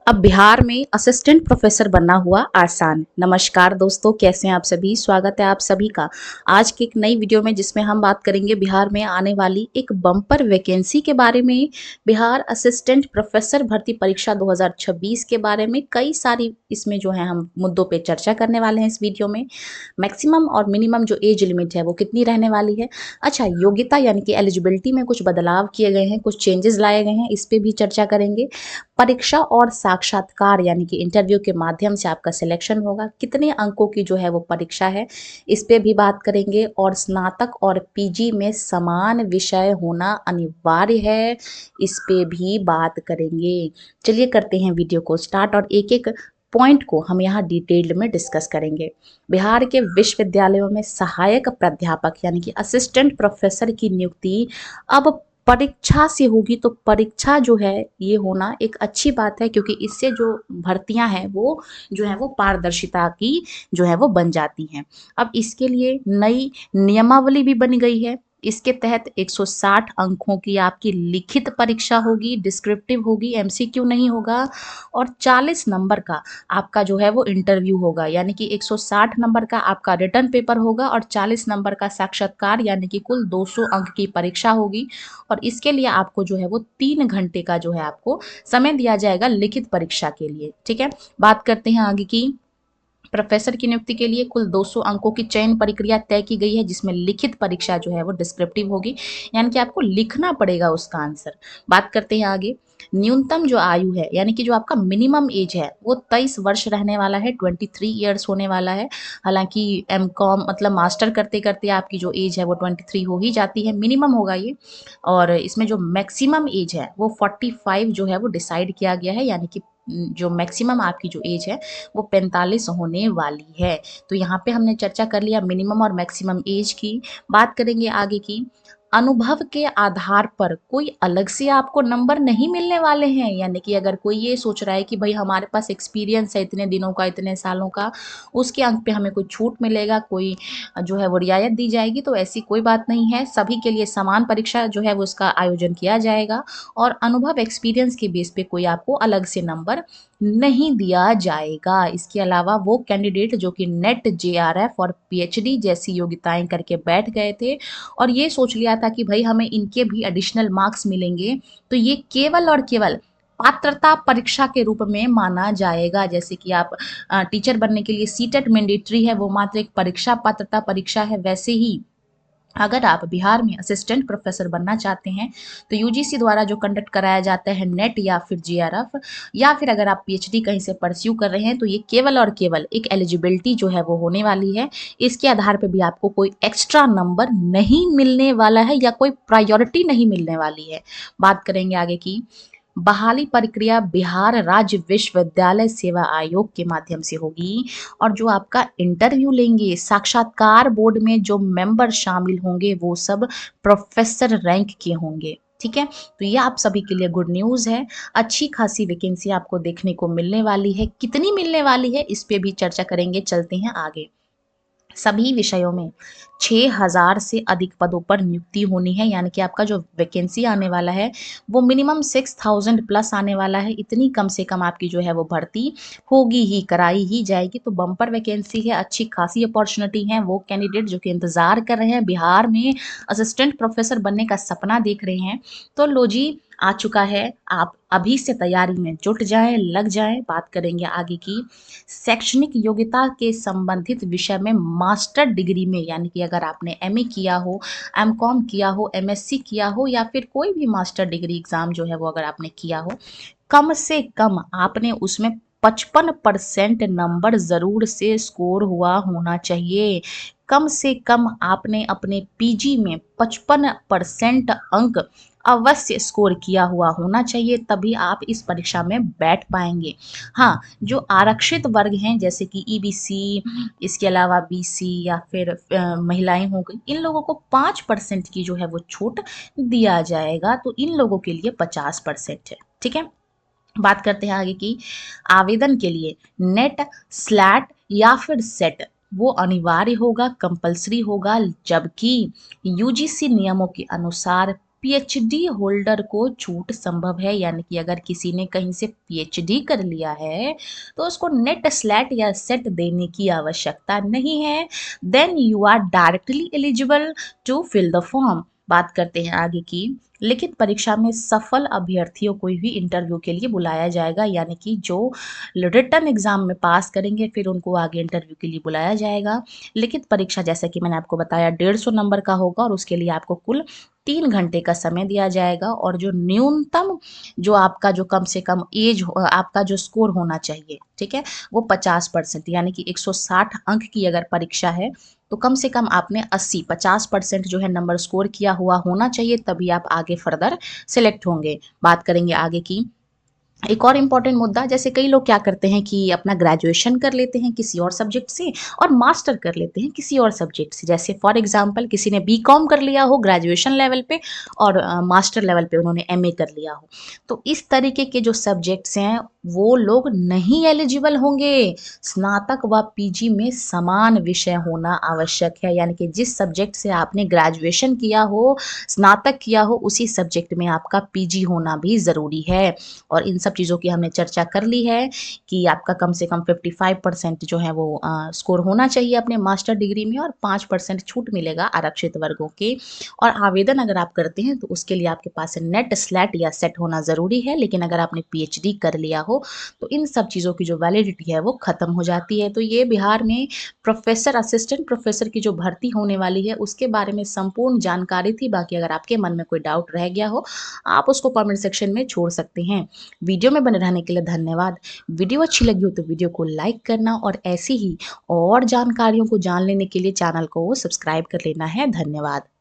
अब बिहार में assistant professor बनना हुआ आसान। नमस्कार दोस्तों, कैसे हैं आप सभी। स्वागत है आप सभी का आज की एक नई वीडियो में, जिसमें हम बात करेंगे बिहार में आने वाली एक बम्पर वैकेंसी के बारे में। बिहार असिस्टेंट प्रोफेसर भर्ती परीक्षा 2026 के बारे में कई सारी इसमें जो है हम मुद्दों पे चर्चा करने वाले हैं इस वीडियो में। मैक्सिमम और मिनिमम जो एज लिमिट है वो कितनी रहने वाली है। अच्छा, योग्यता यानी कि एलिजिबिलिटी में कुछ बदलाव किए गए हैं, कुछ चेंजेस लाए गए हैं, इस पे भी चर्चा करेंगे। परीक्षा और साक्षात्कार यानी कि इंटरव्यू के माध्यम से आपका सिलेक्शन होगा, कितने अंकों की जो है वो परीक्षा है, इस पे भी बात करेंगे। और स्नातक और पीजी में समान विषय होना अनिवार्य है, इस पे भी बात करेंगे। चलिए करते हैं वीडियो को स्टार्ट और एक एक पॉइंट को हम यहाँ डिटेल्ड में डिस्कस करेंगे। बिहार के विश्वविद्यालयों में सहायक प्राध्यापक यानी कि असिस्टेंट प्रोफेसर की नियुक्ति अब परीक्षा से होगी। तो परीक्षा जो है ये होना एक अच्छी बात है, क्योंकि इससे जो भर्तियां हैं वो जो है वो पारदर्शिता की जो है वो बन जाती हैं। अब इसके लिए नई नियमावली भी बन गई है। इसके तहत 160 अंकों की आपकी लिखित परीक्षा होगी, डिस्क्रिप्टिव होगी, एमसीक्यू नहीं होगा। और 40 नंबर का आपका जो है वो इंटरव्यू होगा, यानी कि 160 नंबर का आपका रिटर्न पेपर होगा और 40 नंबर का साक्षात्कार, यानी कि कुल 200 अंक की परीक्षा होगी। और इसके लिए आपको जो है वो 3 घंटे का जो है आपको समय दिया जाएगा लिखित परीक्षा के लिए। ठीक है, बात करते हैं आगे की। प्रोफेसर की नियुक्ति के लिए कुल 200 अंकों की चयन प्रक्रिया तय की गई है, जिसमें लिखित परीक्षा जो है वो डिस्क्रिप्टिव होगी, यानी कि आपको लिखना पड़ेगा उसका आंसर। बात करते हैं आगे। न्यूनतम जो आयु है यानी कि जो आपका मिनिमम एज है वो 23 वर्ष रहने वाला है, 23 ईयर्स होने वाला है। हालांकि एम कॉम मतलब मास्टर करते करते आपकी जो एज है वो 23 हो ही जाती है, मिनिमम होगा ये। और इसमें जो मैक्सिमम एज है वो 45 जो है वो डिसाइड किया गया है, यानी कि जो मैक्सिमम आपकी जो एज है वो 45 होने वाली है। तो यहाँ पे हमने चर्चा कर लिया मिनिमम और मैक्सिमम एज की। बात करेंगे आगे की। अनुभव के आधार पर कोई अलग से आपको नंबर नहीं मिलने वाले हैं, यानी कि अगर कोई ये सोच रहा है कि भाई हमारे पास एक्सपीरियंस है इतने दिनों का, इतने सालों का, उसके अंक पे हमें कोई छूट मिलेगा, कोई जो है वो रियायत दी जाएगी, तो ऐसी कोई बात नहीं है। सभी के लिए समान परीक्षा जो है वो उसका आयोजन किया जाएगा। और अनुभव एक्सपीरियंस के बेस पे कोई आपको अलग से नंबर नहीं दिया जाएगा। इसके अलावा वो कैंडिडेट जो कि नेट, जेआरएफ और पीएचडी जैसी योग्यताएं करके बैठ गए थे और ये सोच लिया था कि भाई हमें इनके भी एडिशनल मार्क्स मिलेंगे, तो ये केवल और केवल पात्रता परीक्षा के रूप में माना जाएगा। जैसे कि आप टीचर बनने के लिए सीटेट मैंडेटरी है, वो मात्र एक परीक्षा, पात्रता परीक्षा है, वैसे ही अगर आप बिहार में असिस्टेंट प्रोफेसर बनना चाहते हैं तो यूजीसी द्वारा जो कंडक्ट कराया जाता है नेट या फिर जेआरएफ, या फिर अगर आप पीएचडी कहीं से परस्यू कर रहे हैं, तो ये केवल और केवल एक एलिजिबिलिटी जो है वो होने वाली है। इसके आधार पर भी आपको कोई एक्स्ट्रा नंबर नहीं मिलने वाला है या कोई प्रायोरिटी नहीं मिलने वाली है। बात करेंगे आगे की। बहाली प्रक्रिया बिहार राज्य विश्वविद्यालय सेवा आयोग के माध्यम से होगी। और जो आपका इंटरव्यू लेंगे, साक्षात्कार बोर्ड में जो मेंबर शामिल होंगे वो सब प्रोफेसर रैंक के होंगे। ठीक है, तो ये आप सभी के लिए गुड न्यूज़ है। अच्छी खासी वैकेंसी आपको देखने को मिलने वाली है। कितनी मिलने वाली है इस पे भी चर्चा करेंगे, चलते हैं आगे। सभी विषयों में 6000 से अधिक पदों पर नियुक्ति होनी है, यानी कि आपका जो वैकेंसी आने वाला है वो मिनिमम 6000 प्लस आने वाला है। इतनी कम से कम आपकी जो है वो भर्ती होगी ही, कराई ही जाएगी। तो बम्पर वैकेंसी है, अच्छी खासी अपॉर्चुनिटी है। वो कैंडिडेट जो कि इंतजार कर रहे हैं, बिहार में असिस्टेंट प्रोफेसर बनने का सपना देख रहे हैं, तो लो जी, आ चुका है। आप अभी से तैयारी में जुट जाएं, लग जाएं। बात करेंगे आगे की। शैक्षणिक योग्यता के संबंधित विषय में मास्टर डिग्री में, यानी कि अगर आपने एमए किया हो, एमकॉम किया हो, एमएससी किया हो, या फिर कोई भी मास्टर डिग्री एग्जाम जो है वो अगर आपने किया हो, कम से कम आपने उसमें 55% नंबर जरूर से स्कोर हुआ होना चाहिए। कम से कम आपने अपने पीजी में 55% अंक अवश्य स्कोर किया हुआ होना चाहिए, तभी आप इस परीक्षा में बैठ पाएंगे। हाँ, जो आरक्षित वर्ग हैं जैसे कि ईबीसी, इसके अलावा बीसी या फिर महिलाएं हो गई, इन लोगों को 5% की जो है वो छूट दिया जाएगा। तो इन लोगों के लिए 50% है। ठीक है, बात करते हैं आगे की। आवेदन के लिए नेट, स्लैट या फिर सेट वो अनिवार्य होगा, कंपलसरी होगा, जबकि यूजीसी नियमों के अनुसार पीएचडी होल्डर को छूट संभव है, यानी कि अगर किसी ने कहीं से पीएचडी कर लिया है तो उसको नेट स्लैट या सेट देने की आवश्यकता नहीं है। Then you are directly eligible to fill the form. बात करते हैं आगे की। लिखित परीक्षा में सफल अभ्यर्थियों को ही इंटरव्यू के लिए बुलाया जाएगा, यानी कि जो रिटन एग्जाम में पास करेंगे फिर उनको आगे इंटरव्यू के लिए बुलाया जाएगा। लिखित परीक्षा जैसे कि मैंने आपको बताया 150 नंबर का होगा और उसके लिए आपको कुल 3 घंटे का समय दिया जाएगा। और जो न्यूनतम जो आपका जो कम से कम एज आपका जो स्कोर होना चाहिए, ठीक है, वो 50%, यानी कि 160 अंक की अगर परीक्षा है तो कम से कम आपने 50% जो है नंबर स्कोर किया हुआ होना चाहिए, तभी आप आगे फर्दर सिलेक्ट होंगे। बात करेंगे आगे की। एक और इम्पॉर्टेंट मुद्दा, जैसे कई लोग क्या करते हैं कि अपना ग्रेजुएशन कर लेते हैं किसी और सब्जेक्ट से और मास्टर कर लेते हैं किसी और सब्जेक्ट से। जैसे फॉर एग्जांपल किसी ने बीकॉम कर लिया हो ग्रेजुएशन लेवल पे और मास्टर लेवल पे उन्होंने एमए कर लिया हो, तो इस तरीके के जो सब्जेक्ट्स हैं वो लोग नहीं एलिजिबल होंगे। स्नातक व पीजी में समान विषय होना आवश्यक है, यानी कि जिस सब्जेक्ट से आपने ग्रेजुएशन किया हो, स्नातक किया हो, उसी सब्जेक्ट में आपका पीजी होना भी ज़रूरी है। और इन सब चीज़ों की हमने चर्चा कर ली है कि आपका कम से कम 55% जो है वो स्कोर होना चाहिए अपने मास्टर डिग्री में, और 5% छूट मिलेगा आरक्षित वर्गों के। और आवेदन अगर आप करते हैं तो उसके लिए आपके पास नेट स्लैट या सेट होना ज़रूरी है, लेकिन अगर आपने पीएचडी कर लिया हो तो इन सब चीज़ों की जो वैलिडिटी है वो ख़त्म हो जाती है। तो ये बिहार में प्रोफेसर, असिस्टेंट प्रोफेसर की जो भर्ती होने वाली है उसके बारे में संपूर्ण जानकारी थी। बाकी अगर आपके मन में कोई डाउट रह गया हो आप उसको कमेंट सेक्शन में छोड़ सकते हैं। वीडियो में बने रहने के लिए धन्यवाद। वीडियो अच्छी लगी हो तो वीडियो को लाइक करना और ऐसी ही और जानकारियों को जान लेने के लिए चैनल को सब्सक्राइब कर लेना है। धन्यवाद।